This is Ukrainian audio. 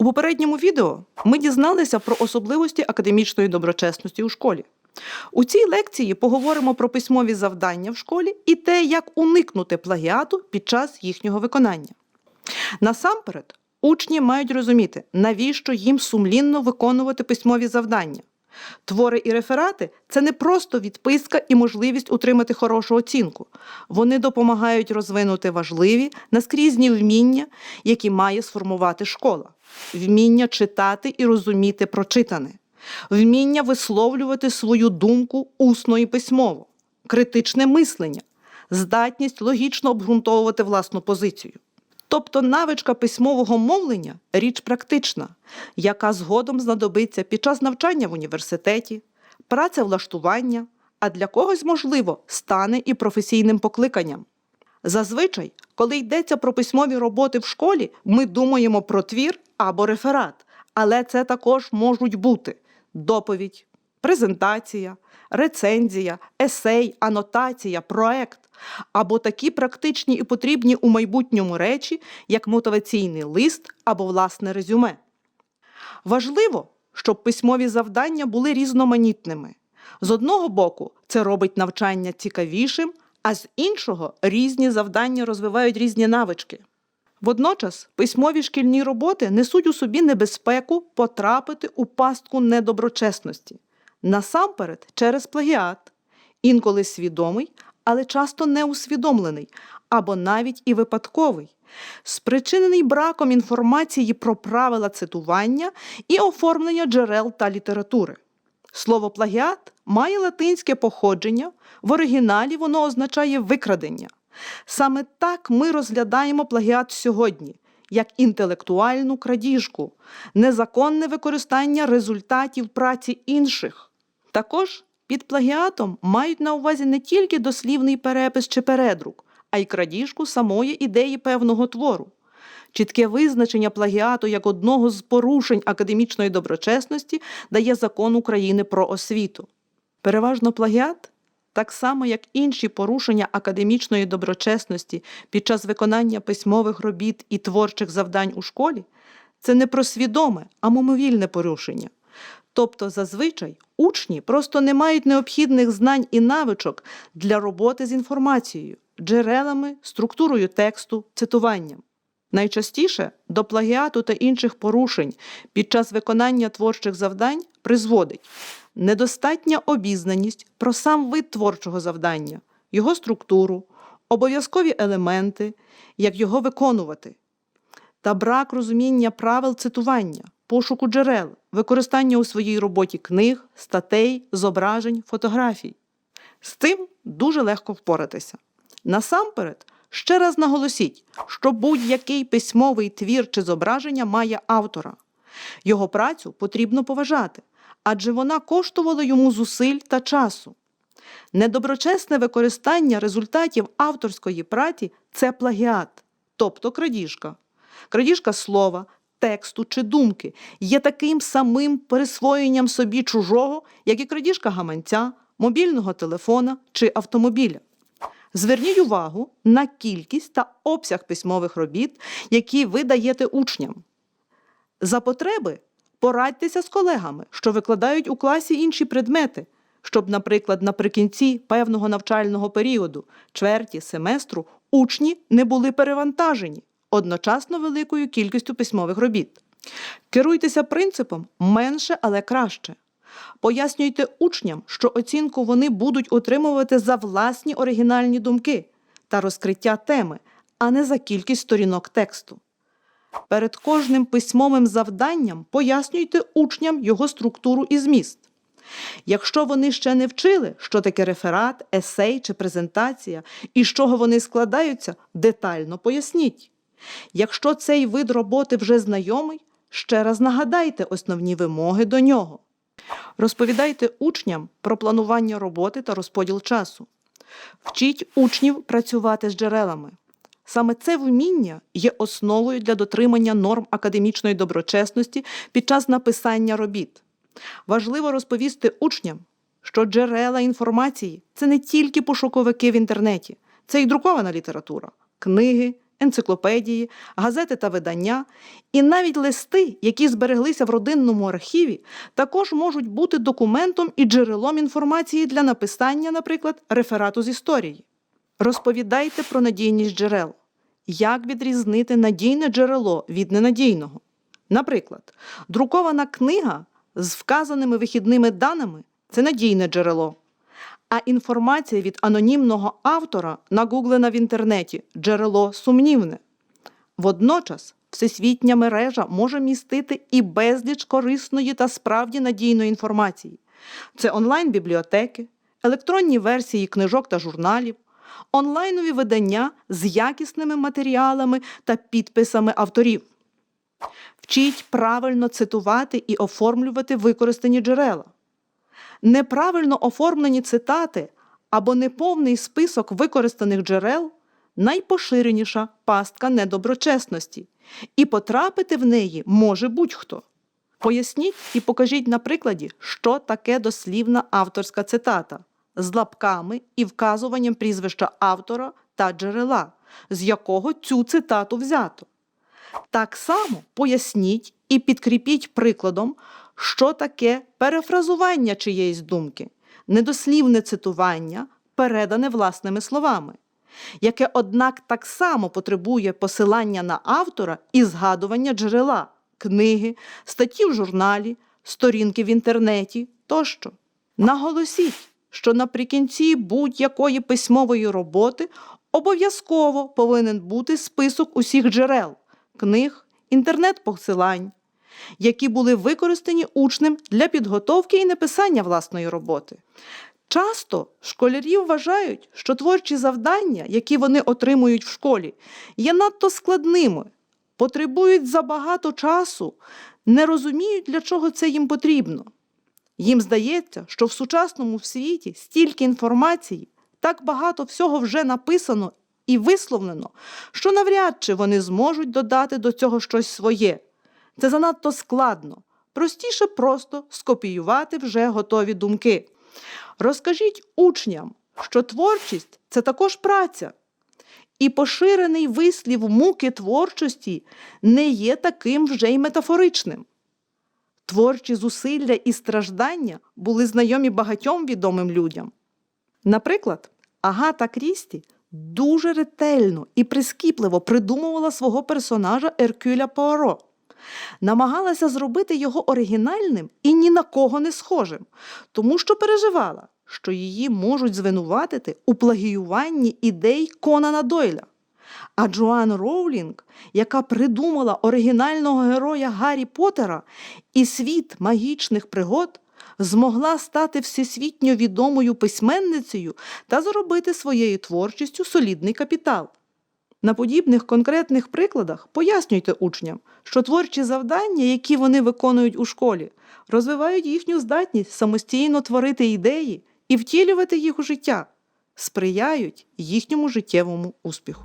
попередньому відео ми дізналися про особливості академічної доброчесності у школі. У цій лекції поговоримо про письмові завдання в школі і те, як уникнути плагіату під час їхнього виконання. Насамперед, учні мають розуміти, навіщо їм сумлінно виконувати письмові завдання. Твори і реферати – це не просто відписка і можливість отримати хорошу оцінку. Вони допомагають розвинути важливі, наскрізні вміння, які має сформувати школа. Вміння читати і розуміти прочитане. Вміння висловлювати свою думку усно і письмово. Критичне мислення. Здатність логічно обґрунтовувати власну позицію. Тобто навичка письмового мовлення – річ практична, яка згодом знадобиться під час навчання в університеті, працевлаштування, а для когось, можливо, стане і професійним покликанням. Зазвичай, коли йдеться про письмові роботи в школі, ми думаємо про твір або реферат, але це також можуть бути доповідь, презентація, рецензія, есей, анотація, проект, або такі практичні і потрібні у майбутньому речі, як мотиваційний лист або власне резюме. Важливо, щоб письмові завдання були різноманітними. З одного боку, це робить навчання цікавішим, а з іншого – різні завдання розвивають різні навички. Водночас, письмові шкільні роботи несуть у собі небезпеку потрапити у пастку недоброчесності. Насамперед, через плагіат, інколи свідомий, але часто неусвідомлений, або навіть і випадковий, спричинений браком інформації про правила цитування і оформлення джерел та літератури. Слово «плагіат» має латинське походження, в оригіналі воно означає «викрадення». Саме так ми розглядаємо плагіат сьогодні, як інтелектуальну крадіжку, незаконне використання результатів праці інших. Також під плагіатом мають на увазі не тільки дослівний перепис чи передрук, а й крадіжку самої ідеї певного твору. Чітке визначення плагіату як одного з порушень академічної доброчесності дає Закон України про освіту. Переважно плагіат, так само як інші порушення академічної доброчесності під час виконання письмових робіт і творчих завдань у школі, це не про свідоме, а мимовільне порушення. Тобто, зазвичай, учні просто не мають необхідних знань і навичок для роботи з інформацією, джерелами, структурою тексту, цитуванням. Найчастіше до плагіату та інших порушень під час виконання творчих завдань призводить недостатня обізнаність про сам вид творчого завдання, його структуру, обов'язкові елементи, як його виконувати, та брак розуміння правил цитування, пошуку джерел, використання у своїй роботі книг, статей, зображень, фотографій. З тим дуже легко впоратися. Насамперед, ще раз наголосіть, що будь-який письмовий твір чи зображення має автора. Його працю потрібно поважати, адже вона коштувала йому зусиль та часу. Недоброчесне використання результатів авторської праці – це плагіат, тобто крадіжка. Крадіжка слова, тексту чи думки є таким самим присвоєнням собі чужого, як і крадіжка гаманця, мобільного телефона чи автомобіля. Зверніть увагу на кількість та обсяг письмових робіт, які ви даєте учням. За потреби порадьтеся з колегами, що викладають у класі інші предмети, щоб, наприклад, наприкінці певного навчального періоду, чверті, семестру, учні не були перевантажені одночасно великою кількістю письмових робіт. Керуйтеся принципом «менше, але краще». Пояснюйте учням, що оцінку вони будуть отримувати за власні оригінальні думки та розкриття теми, а не за кількість сторінок тексту. Перед кожним письмовим завданням пояснюйте учням його структуру і зміст. Якщо вони ще не вчили, що таке реферат, есей чи презентація і з чого вони складаються, детально поясніть. Якщо цей вид роботи вже знайомий, ще раз нагадайте основні вимоги до нього. Розповідайте учням про планування роботи та розподіл часу. Вчіть учнів працювати з джерелами. Саме це вміння є основою для дотримання норм академічної доброчесності під час написання робіт. Важливо розповісти учням, що джерела інформації – це не тільки пошуковики в інтернеті, це і друкована література, книги, енциклопедії, газети та видання, і навіть листи, які збереглися в родинному архіві, також можуть бути документом і джерелом інформації для написання, наприклад, реферату з історії. Розповідайте про надійність джерел. Як відрізнити надійне джерело від ненадійного? Наприклад, друкована книга з вказаними вихідними даними – це надійне джерело. А інформація від анонімного автора, нагуглена в інтернеті – джерело сумнівне. Водночас, всесвітня мережа може містити і безліч корисної та справді надійної інформації. Це онлайн-бібліотеки, електронні версії книжок та журналів, онлайнові видання з якісними матеріалами та підписами авторів. Вчіть правильно цитувати і оформлювати використані джерела. Неправильно оформлені цитати або неповний список використаних джерел – найпоширеніша пастка недоброчесності, і потрапити в неї може будь-хто. Поясніть і покажіть на прикладі, що таке дослівна авторська цитата з лапками і вказуванням прізвища автора та джерела, з якого цю цитату взято. Так само поясніть і підкріпіть прикладом, що таке перефразування чиєїсь думки, недослівне цитування, передане власними словами, яке, однак, так само потребує посилання на автора і згадування джерела, книги, статті в журналі, сторінки в інтернеті тощо. Наголосіть, що наприкінці будь-якої письмової роботи обов'язково повинен бути список усіх джерел, книг, інтернет-посилань, які були використані учнем для підготовки і написання власної роботи. Часто школярі вважають, що творчі завдання, які вони отримують в школі, є надто складними, потребують забагато часу, не розуміють, для чого це їм потрібно. Їм здається, що в сучасному світі стільки інформації, так багато всього вже написано і висловлено, що навряд чи вони зможуть додати до цього щось своє. Це занадто складно. Простіше просто скопіювати вже готові думки. Розкажіть учням, що творчість – це також праця. І поширений вислів муки творчості не є таким вже й метафоричним. Творчі зусилля і страждання були знайомі багатьом відомим людям. Наприклад, Агата Крісті дуже ретельно і прискіпливо придумувала свого персонажа Еркюля Пуаро. Намагалася зробити його оригінальним і ні на кого не схожим, тому що переживала, що її можуть звинуватити у плагіюванні ідей Конана Дойля. А Джоан Роулінг, яка придумала оригінального героя Гаррі Поттера і світ магічних пригод, змогла стати всесвітньо відомою письменницею та заробити своєю творчістю солідний капітал. На подібних конкретних прикладах пояснюйте учням, що творчі завдання, які вони виконують у школі, розвивають їхню здатність самостійно творити ідеї і втілювати їх у життя, сприяють їхньому життєвому успіху.